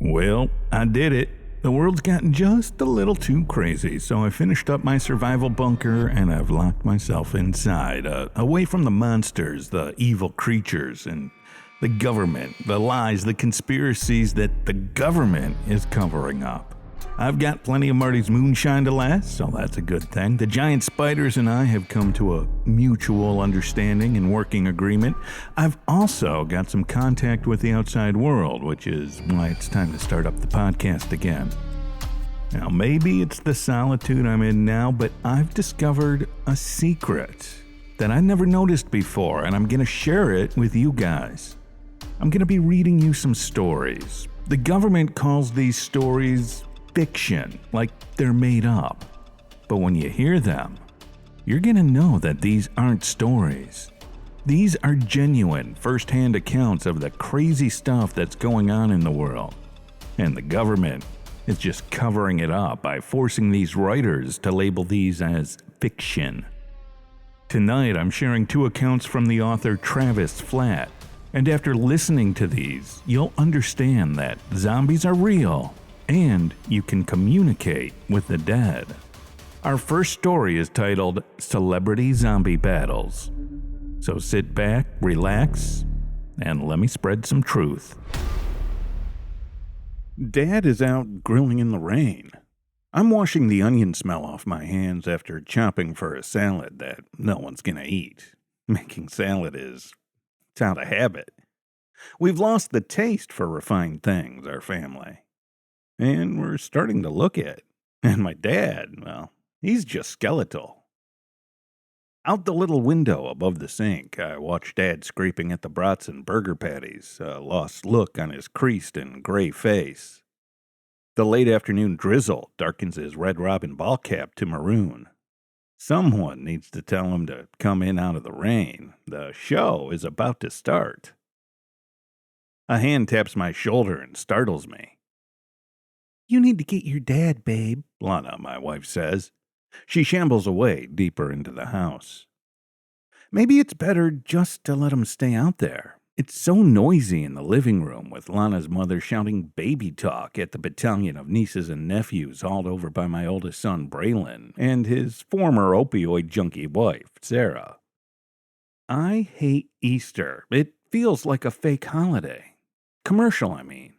Well, I did it. The world's gotten just a little too crazy, so I finished up my survival bunker and I've locked myself inside, away from the monsters, the evil creatures, and the government, the lies, the conspiracies that the government is covering up. I've got plenty of Marty's moonshine to last, so that's a good thing. The giant spiders and I have come to a mutual understanding and working agreement. I've also got some contact with the outside world, which is why it's time to start up the podcast again. Now, maybe it's the solitude I'm in now, but I've discovered a secret that I never noticed before, and I'm going to share it with you guys. I'm going to be reading you some stories. The government calls these stories fiction, like they're made up. But when you hear them, you're gonna know that these aren't stories. These are genuine, first-hand accounts of the crazy stuff that's going on in the world. And the government is just covering it up by forcing these writers to label these as fiction. Tonight, I'm sharing 2 accounts from the author Travis Flatt. And after listening to these, you'll understand that zombies are real, and you can communicate with the dead. Our first story is titled Celebrity Zombie Battles. So sit back, relax, and let me spread some truth. Dad is out grilling in the rain. I'm washing the onion smell off my hands after chopping for a salad that no one's gonna eat. Making salad it's out of habit. We've lost the taste for refined things, our family. And we're starting to look at. And my dad, well, he's just skeletal. Out the little window above the sink, I watch Dad scraping at the brats and burger patties, a lost look on his creased and gray face. The late afternoon drizzle darkens his Red Robin ball cap to maroon. Someone needs to tell him to come in out of the rain. The show is about to start. A hand taps my shoulder and startles me. "You need to get your dad, babe," Lana, my wife, says. She shambles away deeper into the house. Maybe it's better just to let him stay out there. It's so noisy in the living room with Lana's mother shouting baby talk at the battalion of nieces and nephews hauled over by my oldest son, Braylon, and his former opioid junkie wife, Sarah. I hate Easter. It feels like a fake holiday. Commercial, I mean.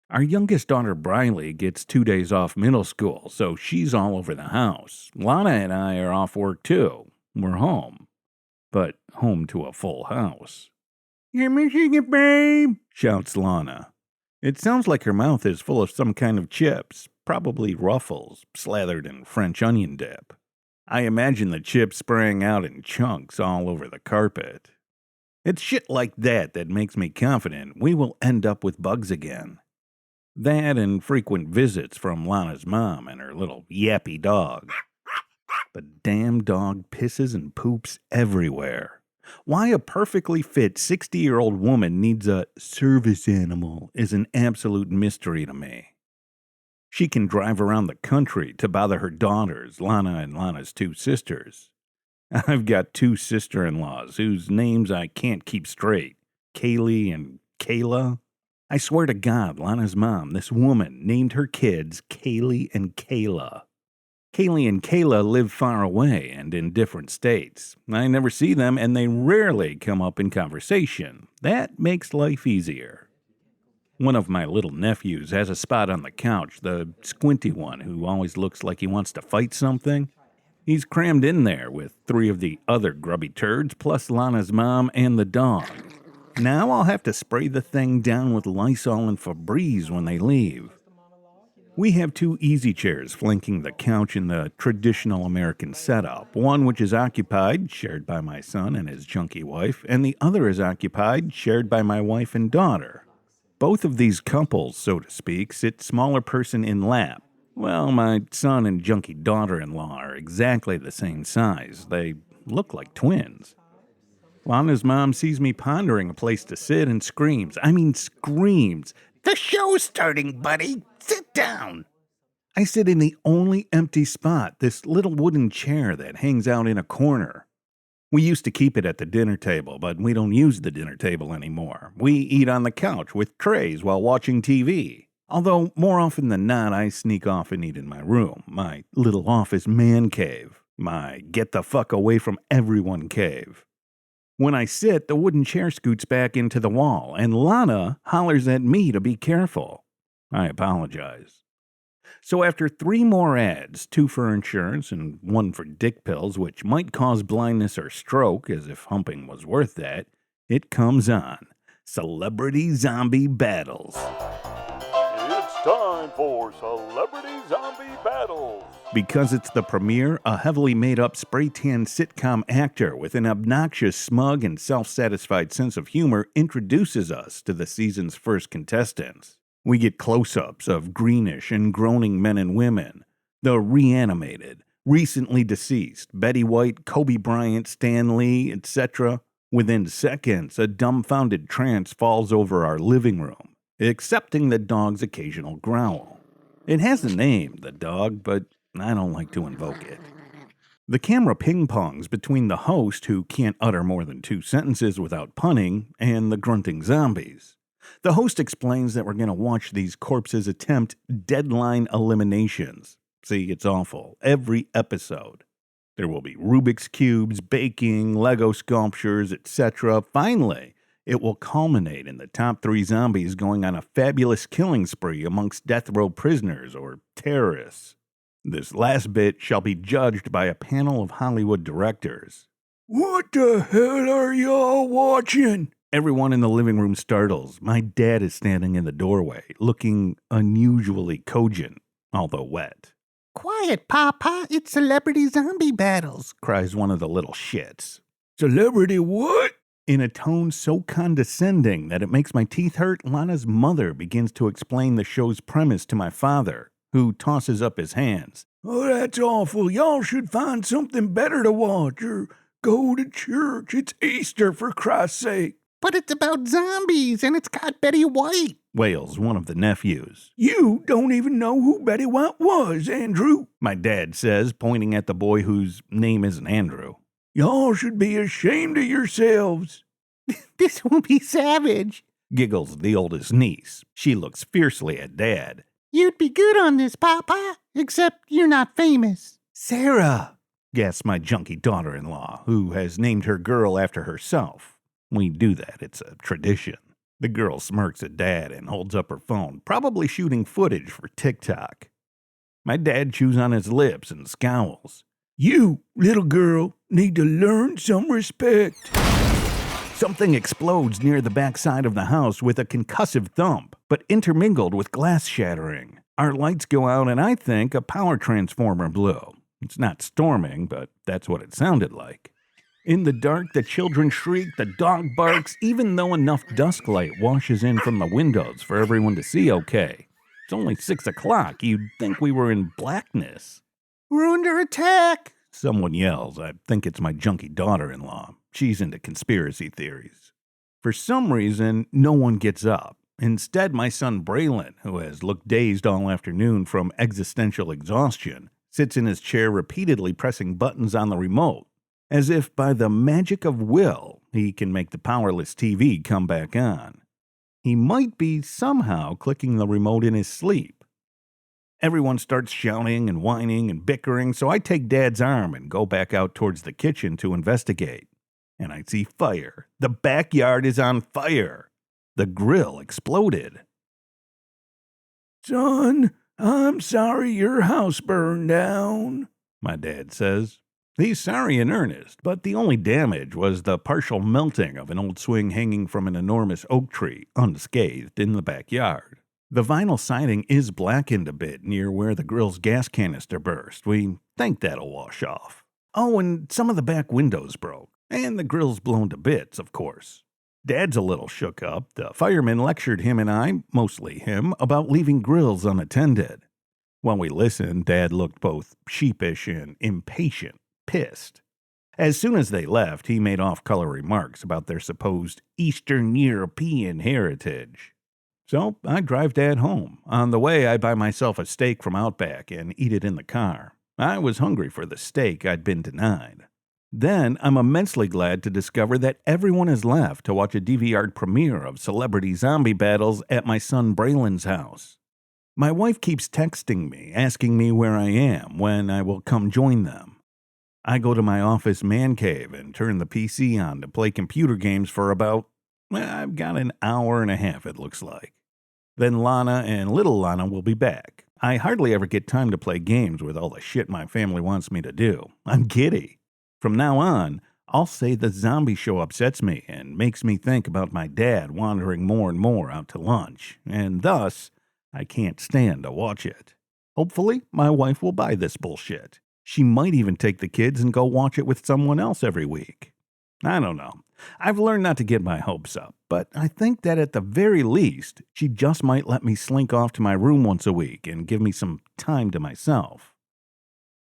Our youngest daughter, Briley, gets 2 days off middle school, so she's all over the house. Lana and I are off work too. We're home. But home to a full house. "You're missing it, babe," shouts Lana. It sounds like her mouth is full of some kind of chips, probably Ruffles, slathered in French onion dip. I imagine the chips spraying out in chunks all over the carpet. It's shit like that makes me confident we will end up with bugs again. That and frequent visits from Lana's mom and her little yappy dog. The damn dog pisses and poops everywhere. Why a perfectly fit 60-year-old woman needs a service animal is an absolute mystery to me. She can drive around the country to bother her daughters, Lana and Lana's 2 sisters. I've got 2 sister-in-laws whose names I can't keep straight. Kaylee and Kayla. I swear to God, Lana's mom, this woman, named her kids Kaylee and Kayla. Kaylee and Kayla live far away and in different states. I never see them, and they rarely come up in conversation. That makes life easier. One of my little nephews has a spot on the couch, the squinty one who always looks like he wants to fight something. He's crammed in there with 3 of the other grubby turds, plus Lana's mom and the dog. Now I'll have to spray the thing down with Lysol and Febreze when they leave. We have 2 easy chairs flanking the couch in the traditional American setup. One which is occupied, shared by my son and his chunky wife, and the other is occupied, shared by my wife and daughter. Both of these couples, so to speak, sit smaller person in lap. Well, my son and junky daughter-in-law are exactly the same size. They look like twins. Lana's mom sees me pondering a place to sit and screams. I mean screams. "The show's starting, buddy. Sit down." I sit in the only empty spot, this little wooden chair that hangs out in a corner. We used to keep it at the dinner table, but we don't use the dinner table anymore. We eat on the couch with trays while watching TV. Although, more often than not, I sneak off and eat in my room, my little office man cave, my get the fuck away from everyone cave. When I sit, the wooden chair scoots back into the wall, and Lana hollers at me to be careful. I apologize. So after 3 more ads, 2 for insurance and 1 for dick pills, which might cause blindness or stroke, as if humping was worth that, it comes on. Celebrity Zombie Battles. It's time for Celebrity Zombie Battles. Because it's the premiere, a heavily made-up spray-tan sitcom actor with an obnoxious, smug, and self-satisfied sense of humor introduces us to the season's first contestants. We get close-ups of greenish and groaning men and women, the reanimated, recently deceased Betty White, Kobe Bryant, Stan Lee, etc. Within seconds, a dumbfounded trance falls over our living room, accepting the dog's occasional growl. It has a name, the dog, but I don't like to invoke it. The camera ping-pongs between the host, who can't utter more than 2 sentences without punning, and the grunting zombies. The host explains that we're going to watch these corpses attempt deadline eliminations. See, it's awful. Every episode. There will be Rubik's Cubes, baking, Lego sculptures, etc. Finally, it will culminate in the top 3 zombies going on a fabulous killing spree amongst death row prisoners or terrorists. This last bit shall be judged by a panel of Hollywood directors. What the hell are y'all watching? Everyone in the living room startles. My dad is standing in the doorway, looking unusually cogent, although wet. Quiet, Papa, it's Celebrity Zombie Battles, cries one of the little shits. Celebrity what? In a tone so condescending that it makes my teeth hurt, Lana's mother begins to explain the show's premise to my father, who tosses up his hands. Oh, that's awful. Y'all should find something better to watch or go to church. It's Easter, for Christ's sake. But it's about zombies, and it's got Betty White, wails one of the nephews. You don't even know who Betty White was, Andrew, my dad says, pointing at the boy whose name isn't Andrew. Y'all should be ashamed of yourselves. This will be savage, giggles the oldest niece. She looks fiercely at Dad. You'd be good on this, Papa, except you're not famous. Sarah, gasps my junky daughter-in-law, who has named her girl after herself. We do that, it's a tradition. The girl smirks at Dad and holds up her phone, probably shooting footage for TikTok. My dad chews on his lips and scowls. You, little girl, need to learn some respect. Something explodes near the backside of the house with a concussive thump, but intermingled with glass shattering. Our lights go out and I think a power transformer blew. It's not storming, but that's what it sounded like. In the dark, the children shriek, the dog barks, even though enough dusk light washes in from the windows for everyone to see okay. It's only 6 o'clock. You'd think we were in blackness. We're under attack, someone yells. I think it's my junky daughter-in-law. She's into conspiracy theories. For some reason, no one gets up. Instead, my son Braylon, who has looked dazed all afternoon from existential exhaustion, sits in his chair repeatedly pressing buttons on the remote, as if by the magic of will, he can make the powerless TV come back on. He might be somehow clicking the remote in his sleep. Everyone starts shouting and whining and bickering, so I take Dad's arm and go back out towards the kitchen to investigate. And I see fire. The backyard is on fire. The grill exploded. Son, I'm sorry your house burned down, my dad says. He's sorry in earnest, but the only damage was the partial melting of an old swing hanging from an enormous oak tree, unscathed, in the backyard. The vinyl siding is blackened a bit near where the grill's gas canister burst. We think that'll wash off. Oh, and some of the back windows broke. And the grill's blown to bits, of course. Dad's a little shook up. The fireman lectured him and I, mostly him, about leaving grills unattended. When we listened, Dad looked both sheepish and impatient, pissed. As soon as they left, he made off-color remarks about their supposed Eastern European heritage. So I drive Dad home. On the way, I buy myself a steak from Outback and eat it in the car. I was hungry for the steak I'd been denied. Then I'm immensely glad to discover that everyone has left to watch a DVR premiere of Celebrity Zombie Battles at my son Braylon's house. My wife keeps texting me, asking me where I am, when I will come join them. I go to my office man cave and turn the PC on to play computer games for I've got an hour and a half it looks like. Then Lana and little Lana will be back. I hardly ever get time to play games with all the shit my family wants me to do. I'm giddy. From now on, I'll say the zombie show upsets me and makes me think about my dad wandering more and more out to lunch, and thus, I can't stand to watch it. Hopefully, my wife will buy this bullshit. She might even take the kids and go watch it with someone else every week. I don't know. I've learned not to get my hopes up, but I think that at the very least, she just might let me slink off to my room once a week and give me some time to myself.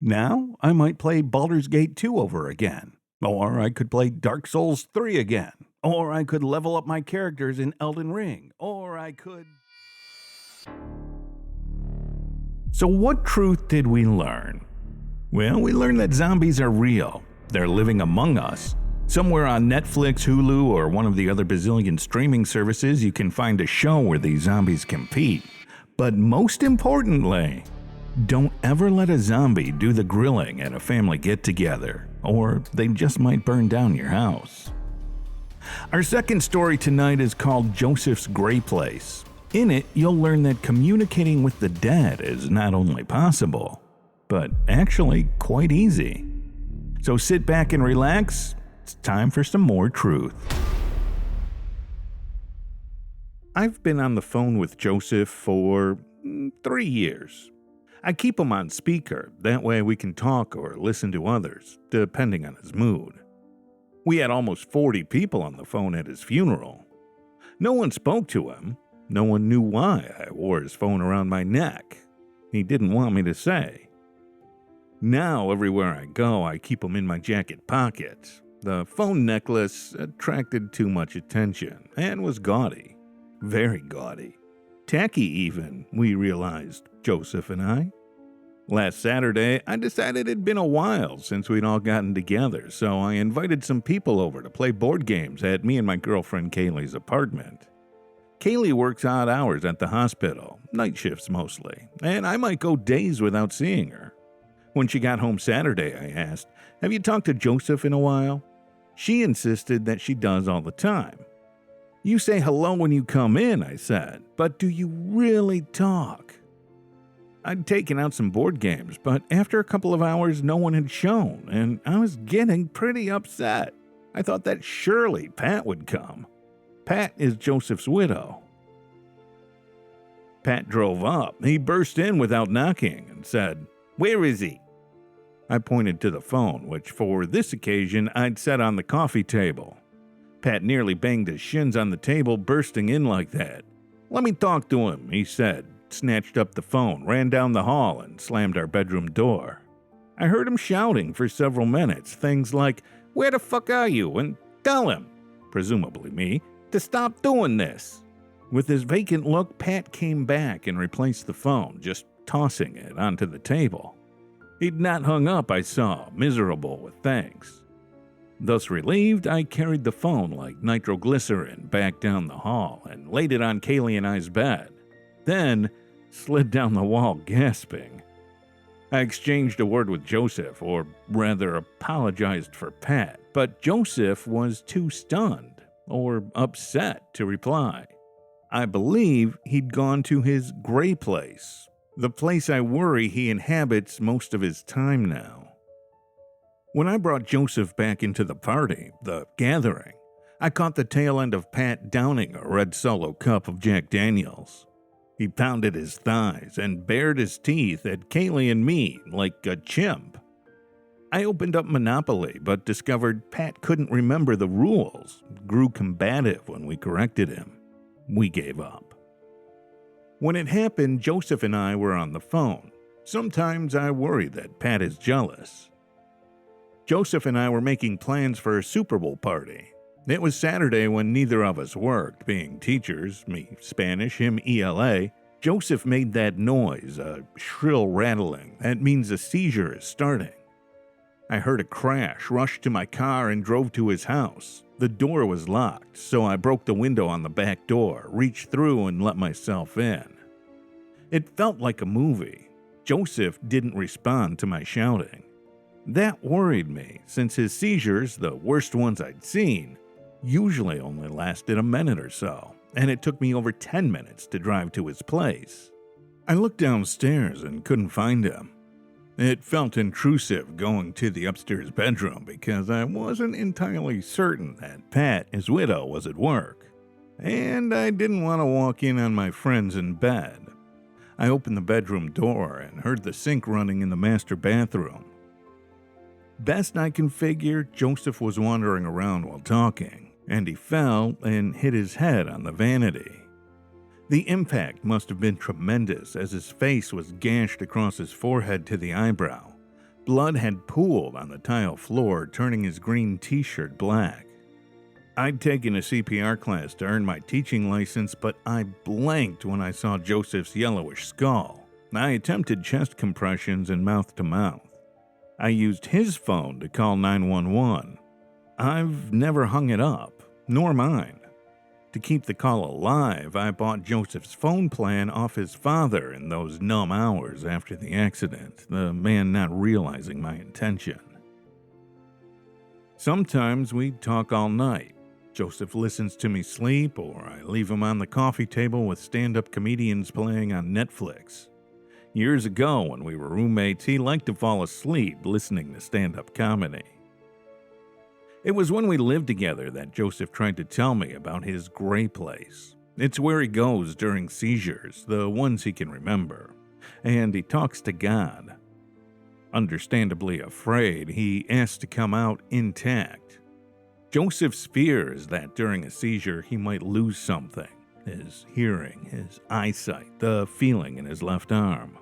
Now, I might play Baldur's Gate 2 over again, or I could play Dark Souls 3 again, or I could level up my characters in Elden Ring, or I could... So what truth did we learn? Well, we learned that zombies are real. They're living among us. Somewhere on Netflix, Hulu, or one of the other bazillion streaming services, you can find a show where these zombies compete. But most importantly, don't ever let a zombie do the grilling at a family get-together, or they just might burn down your house. Our second story tonight is called Joseph's Gray Place. In it, you'll learn that communicating with the dead is not only possible, but actually quite easy. So sit back and relax. It's time for some more truth. I've been on the phone with Joseph for 3 years. I keep him on speaker, that way we can talk or listen to others, depending on his mood. We had almost 40 people on the phone at his funeral. No one spoke to him. No one knew why I wore his phone around my neck. He didn't want me to say. Now, everywhere I go, I keep him in my jacket pocket. The phone necklace attracted too much attention and was gaudy. Very gaudy. Tacky even, we realized, Joseph and I. Last Saturday, I decided it'd been a while since we'd all gotten together, so I invited some people over to play board games at me and my girlfriend Kaylee's apartment. Kaylee works odd hours at the hospital, night shifts mostly, and I might go days without seeing her. When she got home Saturday, I asked, "Have you talked to Joseph in a while?" She insisted that she does all the time. "You say hello when you come in," I said, "but do you really talk?" I'd taken out some board games, but after a couple of hours no one had shown, and I was getting pretty upset. I thought that surely Pat would come. Pat is Joseph's widow. Pat drove up. He burst in without knocking and said, "Where is he?" I pointed to the phone, which for this occasion I'd set on the coffee table. Pat nearly banged his shins on the table, bursting in like that. "Let me talk to him," he said, snatched up the phone, ran down the hall, and slammed our bedroom door. I heard him shouting for several minutes, things like, "Where the fuck are you?" and "Tell him," presumably me, "to stop doing this." With his vacant look, Pat came back and replaced the phone, just tossing it onto the table. He'd not hung up, I saw, miserable with thanks. Thus relieved, I carried the phone like nitroglycerin back down the hall and laid it on Kaylee and I's bed. Then slid down the wall gasping. I exchanged a word with Joseph, or rather apologized for Pat, but Joseph was too stunned, or upset, to reply. I believe he'd gone to his gray place, the place I worry he inhabits most of his time now. When I brought Joseph back into the party, the gathering, I caught the tail end of Pat downing a red Solo cup of Jack Daniels. He pounded his thighs and bared his teeth at Kaylee and me like a chimp. I opened up Monopoly, but discovered Pat couldn't remember the rules, grew combative when we corrected him. We gave up. When it happened, Joseph and I were on the phone. Sometimes I worry that Pat is jealous. Joseph and I were making plans for a Super Bowl party. It was Saturday when neither of us worked, being teachers, me Spanish, him ELA. Joseph made that noise, a shrill rattling. That means a seizure is starting. I heard a crash, rushed to my car, and drove to his house. The door was locked, so I broke the window on the back door, reached through, and let myself in. It felt like a movie. Joseph didn't respond to my shouting. That worried me, since his seizures, the worst ones I'd seen, usually only lasted a minute or so, and it took me over 10 minutes to drive to his place. I looked downstairs and couldn't find him. It felt intrusive going to the upstairs bedroom because I wasn't entirely certain that Pat, his widow, was at work, and I didn't want to walk in on my friends in bed. I opened the bedroom door and heard the sink running in the master bathroom. Best I can figure, Joseph was wandering around while talking, and he fell and hit his head on the vanity. The impact must have been tremendous as his face was gashed across his forehead to the eyebrow. Blood had pooled on the tile floor, turning his green t-shirt black. I'd taken a CPR class to earn my teaching license, but I blanked when I saw Joseph's yellowish skull. I attempted chest compressions and mouth-to-mouth. I used his phone to call 911. I've never hung it up, nor mine. To keep the call alive, I bought Joseph's phone plan off his father in those numb hours after the accident, the man not realizing my intention. Sometimes we talk all night. Joseph listens to me sleep, or I leave him on the coffee table with stand-up comedians playing on Netflix. Years ago, when we were roommates, he liked to fall asleep listening to stand-up comedy. It was when we lived together that Joseph tried to tell me about his gray place. It's where he goes during seizures, the ones he can remember, and he talks to God. Understandably afraid, he asks to come out intact. Joseph's fear is that during a seizure he might lose something, his hearing, his eyesight, the feeling in his left arm.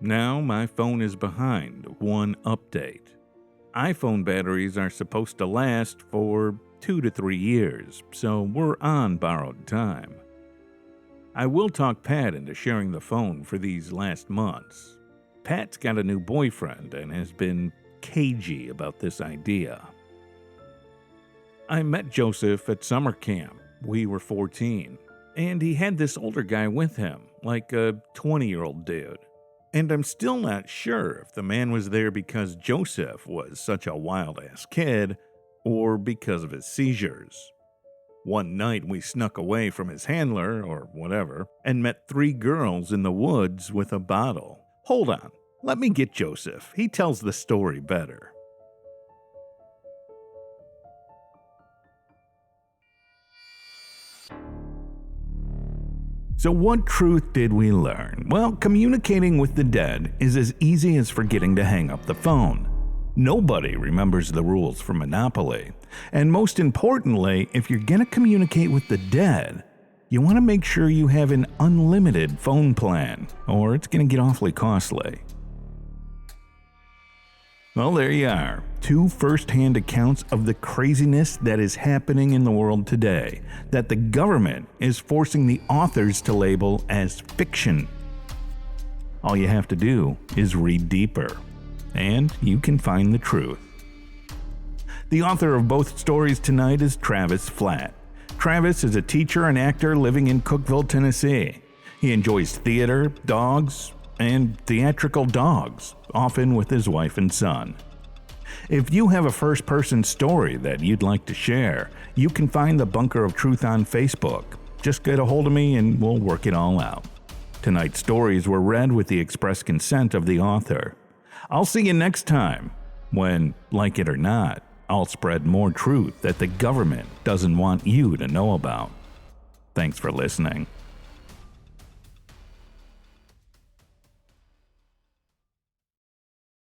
Now my phone is behind one update. iPhone batteries are supposed to last for 2 to 3 years, so we're on borrowed time. I will talk Pat into sharing the phone for these last months. Pat's got a new boyfriend and has been cagey about this idea. I met Joseph at summer camp. We were 14, and he had this older guy with him, like a 20-year-old dude. And I'm still not sure if the man was there because Joseph was such a wild-ass kid or because of his seizures. One night we snuck away from his handler, or whatever, and met 3 girls in the woods with a bottle. Hold on, let me get Joseph. He tells the story better. So what truth did we learn? Well, communicating with the dead is as easy as forgetting to hang up the phone. Nobody remembers the rules for Monopoly. And most importantly, if you're going to communicate with the dead, you want to make sure you have an unlimited phone plan, or it's going to get awfully costly. Well, there you are. 2 first-hand accounts of the craziness that is happening in the world today, that the government is forcing the authors to label as fiction. All you have to do is read deeper, and you can find the truth. The author of both stories tonight is Travis Flatt. Travis is a teacher and actor living in Cookeville, Tennessee. He enjoys theater, dogs, and theatrical dogs, often with his wife and son. If you have a first-person story that you'd like to share, you can find the Bunker of Truth on Facebook. Just get a hold of me and we'll work it all out. Tonight's stories were read with the express consent of the author. I'll see you next time when, like it or not, I'll spread more truth that the government doesn't want you to know about. Thanks for listening.